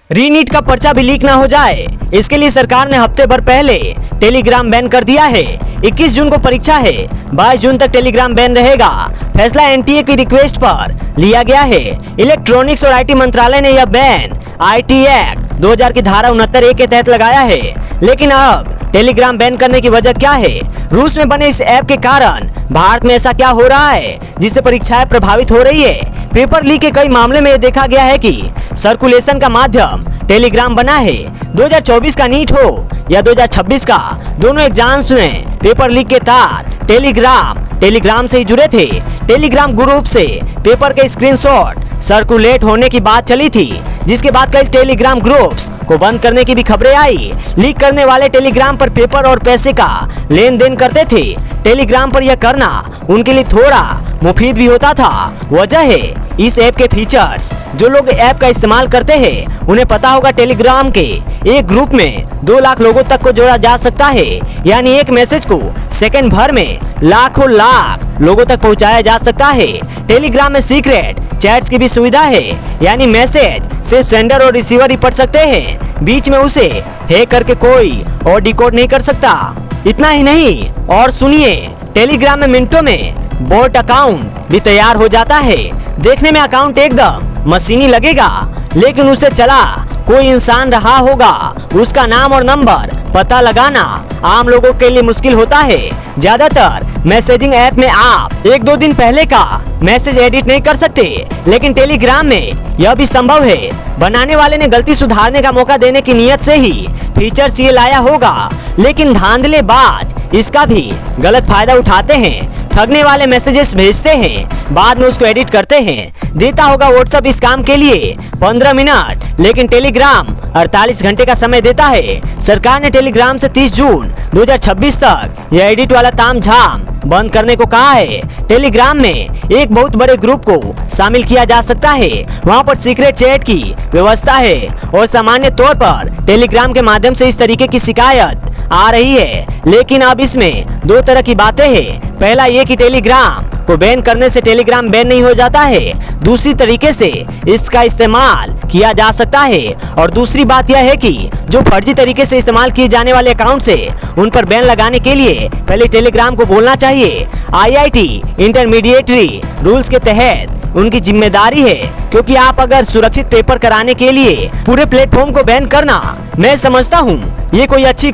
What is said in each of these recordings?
रीनीट का पर्चा भी लीक ना हो जाए, इसके लिए सरकार ने हफ्ते भर पहले टेलीग्राम बैन कर दिया है। 21 जून को परीक्षा है, 22 जून तक टेलीग्राम बैन रहेगा। फैसला एनटीए की रिक्वेस्ट पर लिया गया है। इलेक्ट्रॉनिक्स और आईटी मंत्रालय ने यह बैन आईटी एक्ट 2000 की धारा 69A के तहत लगाया है। लेकिन अब टेलीग्राम बैन करने की वजह क्या है? रूस में बने इस ऐप के कारण भारत में ऐसा क्या हो रहा है जिससे परीक्षाएं प्रभावित हो रही है? पेपर लीक के कई मामले में देखा गया है कि सर्कुलेशन का माध्यम टेलीग्राम बना है। 2024 का नीट हो या 2026 का, दोनों एग्जाम्स में पेपर लीक के तार टेलीग्राम से ही जुड़े थे। टेलीग्राम ग्रुप से पेपर के स्क्रीनशॉट सर्कुलेट होने की बात चली थी, जिसके बाद कई टेलीग्राम ग्रुप्स को बंद करने की भी खबरें आई। लीक करने वाले टेलीग्राम पर पेपर और पैसे का लेन देन करते थे। टेलीग्राम पर यह करना उनके लिए थोड़ा मुफीद भी होता था। वजह है इस ऐप के फीचर्स। जो लोग ऐप का इस्तेमाल करते हैं उन्हें पता होगा टेलीग्राम के एक ग्रुप में 2 लाख लोगों तक को जोड़ा जा सकता है, यानी एक मैसेज को सेकंड भर में लाखों लोगों तक पहुंचाया जा सकता है। टेलीग्राम में सीक्रेट चैट्स की भी सुविधा है, यानी मैसेज सिर्फ सेंडर और रिसीवर ही पढ़ सकते हैं, बीच में उसे हैक करके कोई और डिकोड नहीं कर सकता। इतना ही नहीं, और सुनिए, टेलीग्राम में मिनटों में बोट अकाउंट भी तैयार हो जाता है। देखने में अकाउंट एकदम मशीनी लगेगा, लेकिन उसे चला कोई इंसान रहा होगा। उसका नाम और नंबर पता लगाना आम लोगों के लिए मुश्किल होता है। ज्यादातर मैसेजिंग ऐप में आप 1-2 दिन पहले का मैसेज एडिट नहीं कर सकते, लेकिन टेलीग्राम में यह भी संभव है। बनाने वाले ने गलती सुधारने का मौका देने की नियत से ही फीचर्स ये लाया होगा, लेकिन धांधलेबाज इसका भी गलत फायदा उठाते हैं। ठगने वाले मैसेजेस भेजते हैं, बाद में उसको एडिट करते हैं। देता होगा व्हाट्सएप इस काम के लिए 15 मिनट, लेकिन टेलीग्राम 48 घंटे का समय देता है। सरकार ने टेलीग्राम से 30 जून 2026 तक यह एडिट वाला तामझाम बंद करने को कहा है। टेलीग्राम में एक बहुत बड़े ग्रुप को शामिल किया जा सकता है। वहां पर सीक्रेट चैट की व्यवस्था है और सामान्य तौर पर टेलीग्राम के माध्यम से इस तरीके की शिकायत आ रही है। लेकिन अब इसमें 2 तरह की बातें हैं। पहला ये कि टेलीग्राम को बैन करने से टेलीग्राम बैन नहीं हो जाता है, दूसरी तरीके से इसका इस्तेमाल किया जा सकता है। और दूसरी बात यह है कि जो फर्जी तरीके से इस्तेमाल किए जाने वाले अकाउंट से उन पर बैन लगाने के लिए पहले टेलीग्राम को बोलना चाहिए। आईआईटी इंटरमीडिएटरी रूल्स के तहत उनकी जिम्मेदारी है, क्योंकि आप अगर सुरक्षित पेपर कराने के लिए पूरे प्लेटफॉर्म को बैन करना, मैं समझता हूँ ये कोई अच्छी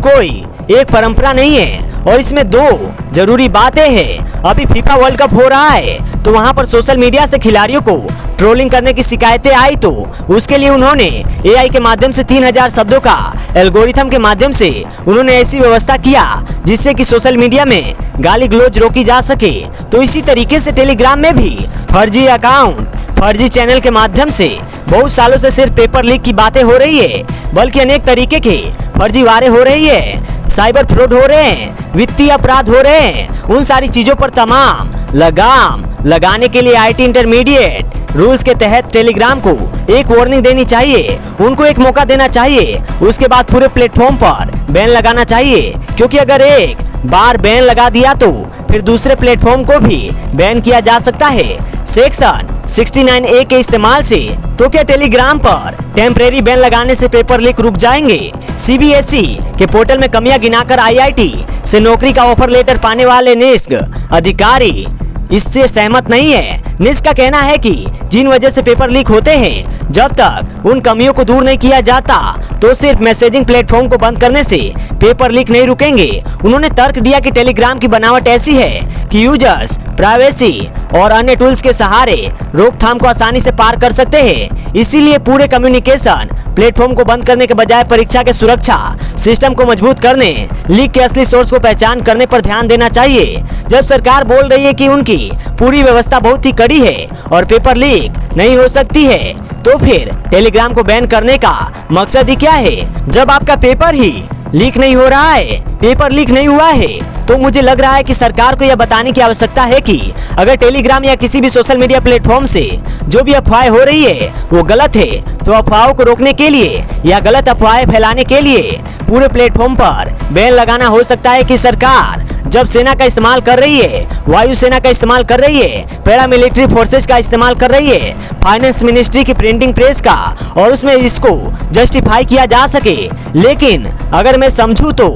एक परंपरा नहीं है। और इसमें 2 जरूरी बातें हैं। अभी फीफा वर्ल्ड कप हो रहा है, तो वहां पर सोशल मीडिया से खिलाड़ियों को ट्रोलिंग करने की शिकायतें आई, तो उसके लिए उन्होंने एआई के माध्यम से 3000 शब्दों का एल्गोरिथम के माध्यम से उन्होंने ऐसी व्यवस्था किया जिससे कि सोशल मीडिया में गाली गलौज रोकी जा सके। तो इसी तरीके से टेलीग्राम में भी फर्जी अकाउंट, फर्जी चैनल के माध्यम से बहुत सालों से सिर्फ पेपर लीक की बातें हो रही है, बल्कि अनेक तरीके के फर्जीवाड़े हो रही है, साइबर फ्रॉड हो रहे हैं, वित्तीय अपराध हो रहे हैं। उन सारी चीजों पर तमाम लगाम लगाने के लिए आईटी इंटरमीडिएट रूल्स के तहत टेलीग्राम को एक वार्निंग देनी चाहिए, उनको एक मौका देना चाहिए। उसके बाद पूरे प्लेटफॉर्म पर बैन लगाना चाहिए, क्योंकि अगर एक बार बैन लगा दिया तो फिर दूसरे प्लेटफॉर्म को भी बैन किया जा सकता है। सेक्शन 69A के इस्तेमाल से तो क्या टेलीग्राम पर टेम्परेरी बैन लगाने से पेपर लीक रुक जाएंगे? सीबीएसई के पोर्टल में कमियां गिनाकर आईआईटी से नौकरी का ऑफर लेटर पाने वाले निष्क अधिकारी इससे सहमत नहीं है। निष्क का कहना है कि जिन वजह से पेपर लीक होते हैं, जब तक उन कमियों को दूर नहीं किया जाता तो सिर्फ मैसेजिंग प्लेटफॉर्म को बंद करने से पेपर लीक नहीं रुकेंगे। उन्होंने तर्क दिया कि टेलीग्राम की बनावट ऐसी है कि यूजर्स प्राइवेसी और अन्य टूल्स के सहारे रोकथाम को आसानी से पार कर सकते हैं। इसीलिए पूरे कम्युनिकेशन प्लेटफॉर्म को बंद करने के बजाय परीक्षा के सुरक्षा सिस्टम को मजबूत करने, लीक के असली सोर्स को पहचान करने पर ध्यान देना चाहिए। जब सरकार बोल रही है कि उनकी पूरी व्यवस्था बहुत ही कड़ी है और पेपर लीक नहीं हो सकती है, तो फिर टेलीग्राम को बैन करने का मकसद ही क्या है? जब आपका पेपर ही लीक नहीं हो रहा है, पेपर लीक नहीं हुआ है, तो मुझे लग रहा है कि सरकार को यह बताने की आवश्यकता है कि अगर टेलीग्राम या किसी भी सोशल मीडिया प्लेटफॉर्म से जो भी अफवाहें हो रही है वो गलत है, तो अफवाहों को रोकने के लिए या गलत अफवाहें फैलाने के लिए पूरे प्लेटफॉर्म पर बैन लगाना हो सकता है कि सरकार जब सेना का इस्तेमाल कर रही है, वायुसेना का इस्तेमाल कर रही है, पैरामिलिट्री फोर्सेस का इस्तेमाल कर रही है, फाइनेंस मिनिस्ट्री की प्रिंटिंग प्रेस का, और उसमें इसको जस्टिफाई किया जा सके। लेकिन अगर मैं समझूं तो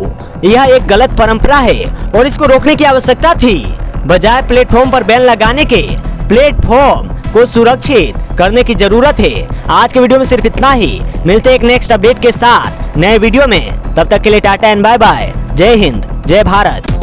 यह एक गलत परंपरा है और इसको रोकने की आवश्यकता थी। बजाय प्लेटफॉर्म पर बैन लगाने के प्लेटफॉर्म को सुरक्षित करने की जरूरत है। आज के वीडियो में सिर्फ इतना ही। मिलते हैं एक नेक्स्ट अपडेट के साथ नए वीडियो में। तब तक के लिए टाटा एंड बाय बाय। जय हिंद, जय भारत।